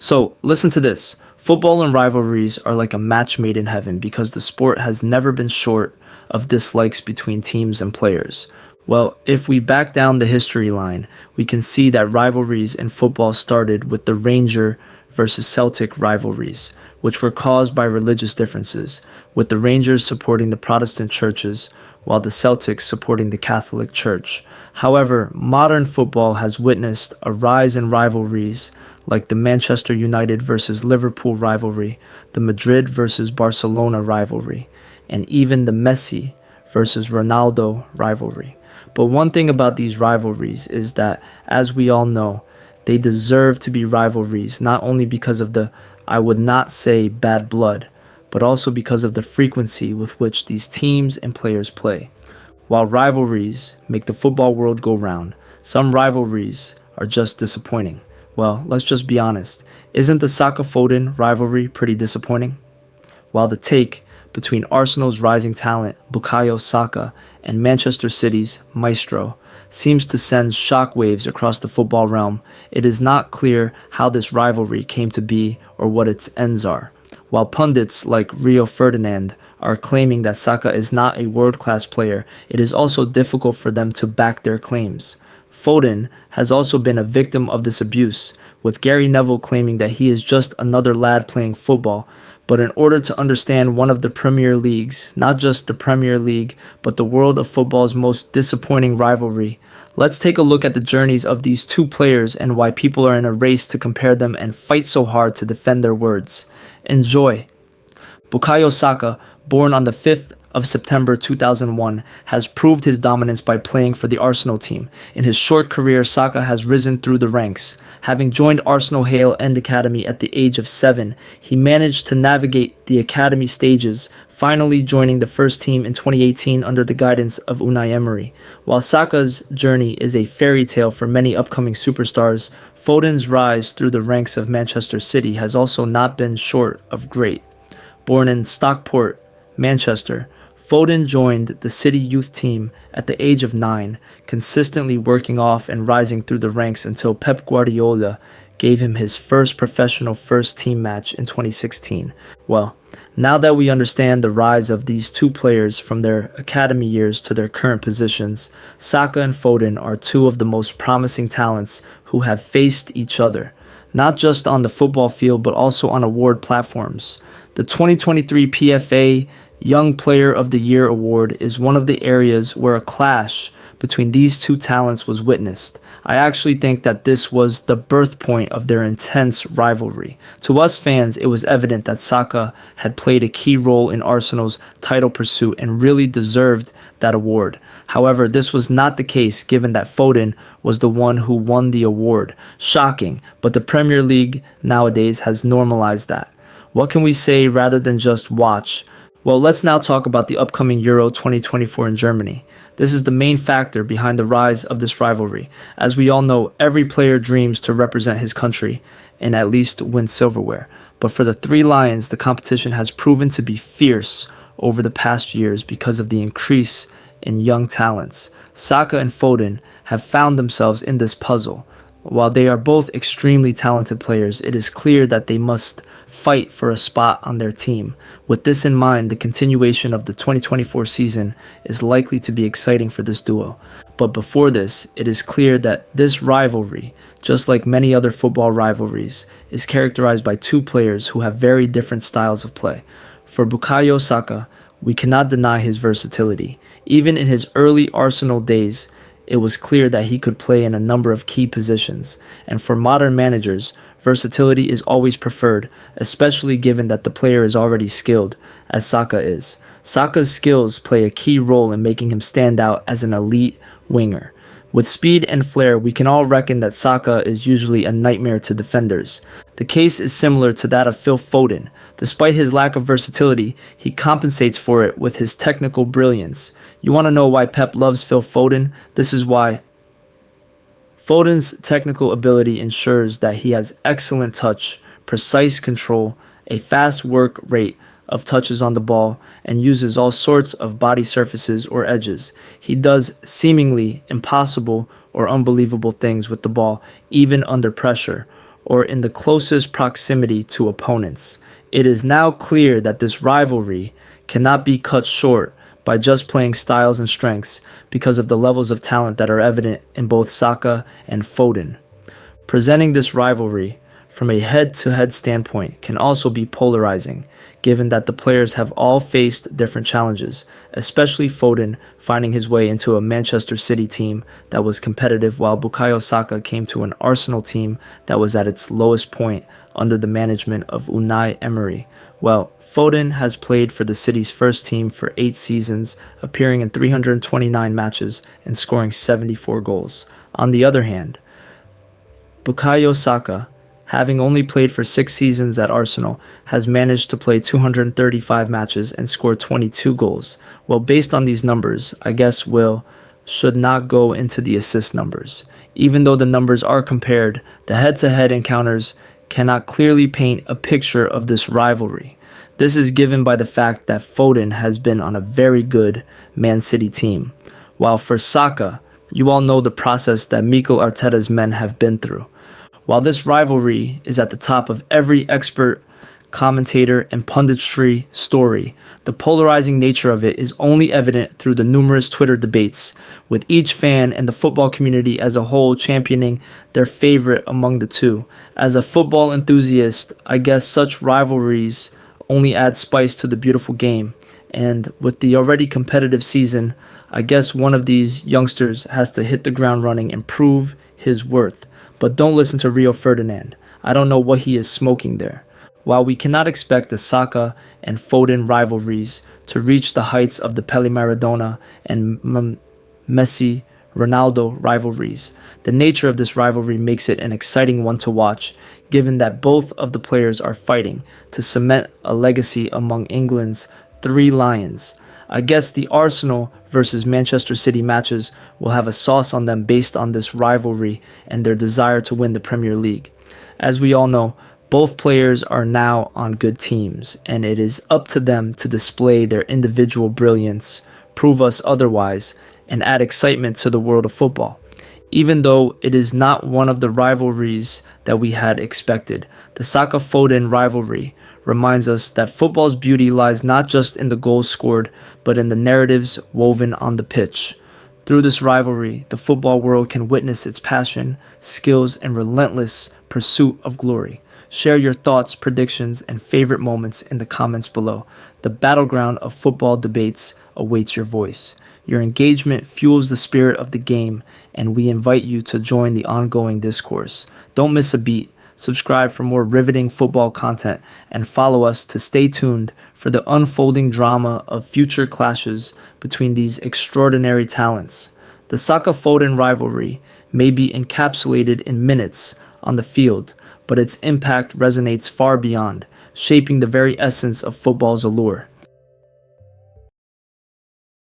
So, listen to this. Football and rivalries are like a match made in heaven because the sport has never been short of dislikes between teams and players. Well, if we back down the history line, we can see that rivalries in football started with the Ranger versus Celtic rivalries, which were caused by religious differences, with the Rangers supporting the Protestant churches while the Celtics supporting the Catholic Church. However, modern football has witnessed a rise in rivalries like the Manchester United versus Liverpool rivalry, the Madrid versus Barcelona rivalry, and even the Messi versus Ronaldo rivalry. But one thing about these rivalries is that, as we all know, they deserve to be rivalries not only because of the, I would not say bad blood, but also because of the frequency with which these teams and players play. While rivalries make the football world go round, some rivalries are just disappointing. Well, let's just be honest. Isn't the Saka-Foden rivalry pretty disappointing? While the take between Arsenal's rising talent, Bukayo Saka, and Manchester City's Maestro seems to send shockwaves across the football realm, it is not clear how this rivalry came to be or what its ends are. While pundits like Rio Ferdinand are claiming that Saka is not a world-class player, it is also difficult for them to back their claims. Foden has also been a victim of this abuse, with Gary Neville claiming that he is just another lad playing football. But in order to understand one of the Premier League's, not just the Premier League, but the world of football's most disappointing rivalry, let's take a look at the journeys of these two players and why people are in a race to compare them and fight so hard to defend their words. Enjoy! Bukayo Saka, born on the 5th of September 2001, has proved his dominance by playing for the Arsenal team. In his short career, Saka has risen through the ranks. Having joined Arsenal Hale End Academy at the age of 7, he managed to navigate the academy stages, finally joining the first team in 2018 under the guidance of Unai Emery. While Saka's journey is a fairy tale for many upcoming superstars, Foden's rise through the ranks of Manchester City has also not been short of great. Born in Stockport, Manchester, Foden joined the City youth team at the age of 9, consistently working off and rising through the ranks until Pep Guardiola gave him his first professional first team match in 2016. Well, now that we understand the rise of these two players from their academy years to their current positions, Saka and Foden are two of the most promising talents who have faced each other, not just on the football field but also on award platforms. The 2023 PFA Young Player of the Year award is one of the areas where a clash between these two talents was witnessed. I actually think that this was the birth point of their intense rivalry. To us fans, it was evident that Saka had played a key role in Arsenal's title pursuit and really deserved that award. However, this was not the case given that Foden was the one who won the award. Shocking, but the Premier League nowadays has normalized that. What can we say rather than just watch? Well, let's now talk about the upcoming Euro 2024 in Germany. This is the main factor behind the rise of this rivalry. As we all know, every player dreams to represent his country and at least win silverware. But for the Three Lions, the competition has proven to be fierce over the past years because of the increase in young talents. Saka and Foden have found themselves in this puzzle. While they are both extremely talented players, it is clear that they must fight for a spot on their team. With this in mind, the continuation of the 2024 season is likely to be exciting for this duo. But before this, it is clear that this rivalry, just like many other football rivalries, is characterized by two players who have very different styles of play. For Bukayo Saka, we cannot deny his versatility. Even in his early Arsenal days, it was clear that he could play in a number of key positions, and for modern managers, versatility is always preferred, especially given that the player is already skilled, as Saka is. Saka's skills play a key role in making him stand out as an elite winger. With speed and flair, we can all reckon that Saka is usually a nightmare to defenders. The case is similar to that of Phil Foden. Despite his lack of versatility, he compensates for it with his technical brilliance. You want to know why Pep loves Phil Foden? This is why. Foden's technical ability ensures that he has excellent touch, precise control, a fast work rate of touches on the ball, and uses all sorts of body surfaces or edges. He does seemingly impossible or unbelievable things with the ball, even under pressure. or in the closest proximity to opponents. It is now clear that this rivalry cannot be cut short by just playing styles and strengths because of the levels of talent that are evident in both Saka and Foden. Presenting this rivalry from a head-to-head standpoint can also be polarizing, given that the players have all faced different challenges, especially Foden finding his way into a Manchester City team that was competitive while Bukayo Saka came to an Arsenal team that was at its lowest point under the management of Unai Emery. Well, Foden has played for the City's first team for 8 seasons, appearing in 329 matches and scoring 74 goals. On the other hand, Bukayo Saka, having only played for 6 seasons at Arsenal, has managed to play 235 matches and score 22 goals. Well, based on these numbers, I guess Will should not go into the assist numbers. Even though the numbers are compared, the head-to-head encounters cannot clearly paint a picture of this rivalry. This is given by the fact that Foden has been on a very good Man City team, while for Saka, you all know the process that Mikel Arteta's men have been through. While this rivalry is at the top of every expert, commentator, and punditry story, the polarizing nature of it is only evident through the numerous Twitter debates, with each fan and the football community as a whole championing their favorite among the two. As a football enthusiast, I guess such rivalries only add spice to the beautiful game, and with the already competitive season, I guess one of these youngsters has to hit the ground running and prove his worth. But don't listen to Rio Ferdinand. I don't know what he is smoking there. While we cannot expect the Saka and Foden rivalries to reach the heights of the Pele Maradona and Messi Ronaldo rivalries, the nature of this rivalry makes it an exciting one to watch, given that both of the players are fighting to cement a legacy among England's 3 Lions. I guess the Arsenal versus Manchester City matches will have a sauce on them based on this rivalry and their desire to win the Premier League. As we all know, both players are now on good teams, and it is up to them to display their individual brilliance, prove us otherwise, and add excitement to the world of football. Even though it is not one of the rivalries that we had expected, the Saka-Foden rivalry reminds us that football's beauty lies not just in the goals scored, but in the narratives woven on the pitch. Through this rivalry, the football world can witness its passion, skills, and relentless pursuit of glory. Share your thoughts, predictions, and favorite moments in the comments below. The battleground of football debates awaits your voice. Your engagement fuels the spirit of the game, and we invite you to join the ongoing discourse. Don't miss a beat. Subscribe for more riveting football content, and follow us to stay tuned for the unfolding drama of future clashes between these extraordinary talents. The Saka-Foden rivalry may be encapsulated in minutes on the field, but its impact resonates far beyond, shaping the very essence of football's allure.